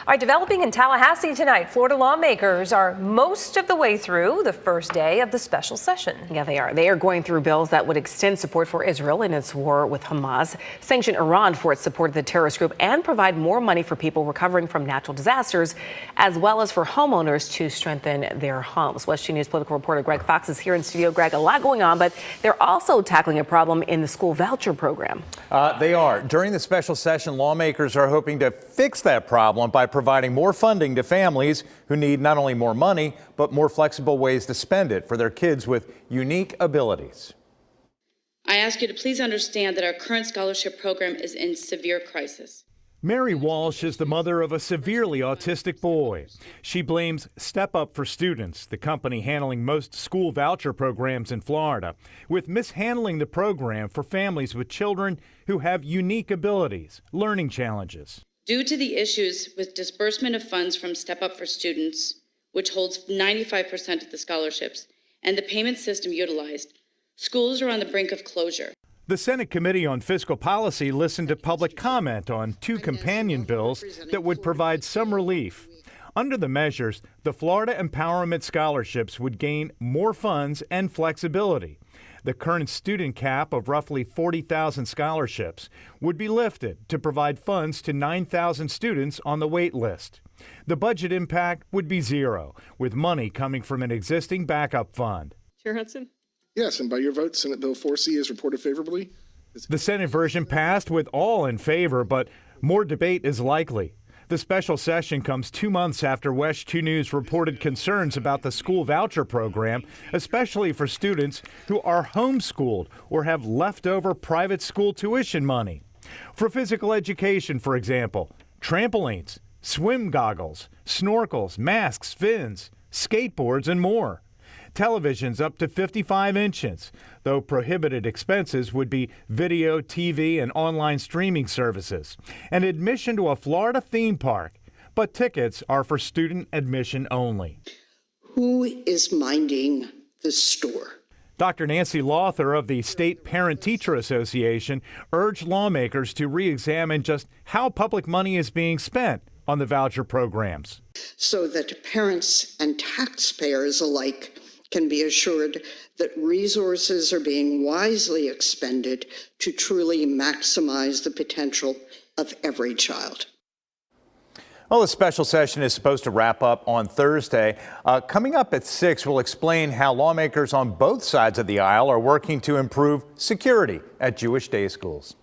All right, developing in Tallahassee tonight, Florida lawmakers are most of the way through the first day of the special session. Yeah, they are. They are going through bills that would extend support for Israel in its war with Hamas, sanction Iran for its support of the terrorist group, and provide more money for people recovering from natural disasters, as well as for homeowners to strengthen their homes. WESH 2 News political reporter Greg Fox is here in studio. Greg, a lot going on, but they're also tackling a problem in the school voucher program. They are. During the special session, lawmakers are hoping to fix that problem by providing more funding to families who need not only more money, but more flexible ways to spend it for their kids with unique abilities. I ask you to please understand that our current scholarship program is in severe crisis. Mary Walsh is the mother of a severely autistic boy. She blames Step Up for Students, the company handling most school voucher programs in Florida, with mishandling the program for families with children who have unique abilities, learning challenges. Due to the issues with disbursement of funds from Step Up for Students, which holds 95% of the scholarships, and the payment system utilized, schools are on the brink of closure. The Senate Committee on Fiscal Policy listened to public comment on two companion bills that would provide some relief. Under the measures, the Florida Empowerment Scholarships would gain more funds and flexibility. The current student cap of roughly 40,000 scholarships would be lifted to provide funds to 9,000 students on the wait list. The budget impact would be zero, with money coming from an existing backup fund. Chair Hudson? Yes, and by your vote, Senate Bill 4C is reported favorably. The Senate version passed with all in favor, but more debate is likely. The special session comes 2 months after WESH 2 News reported concerns about the school voucher program, especially for students who are homeschooled or have leftover private school tuition money. For physical education, for example, trampolines, swim goggles, snorkels, masks, fins, skateboards, and more. Televisions up to 55 inches, though prohibited expenses would be video, TV, and online streaming services, and admission to a Florida theme park, but tickets are for student admission only. Who is minding the store? Dr. Nancy Lawther of the State Parent-Teacher Association urged lawmakers to re-examine just how public money is being spent on the voucher programs, so that parents and taxpayers alike can be assured that resources are being wisely expended to truly maximize the potential of every child. Well, the special session is supposed to wrap up on Thursday. Coming up at 6, we'll explain how lawmakers on both sides of the aisle are working to improve security at Jewish day schools.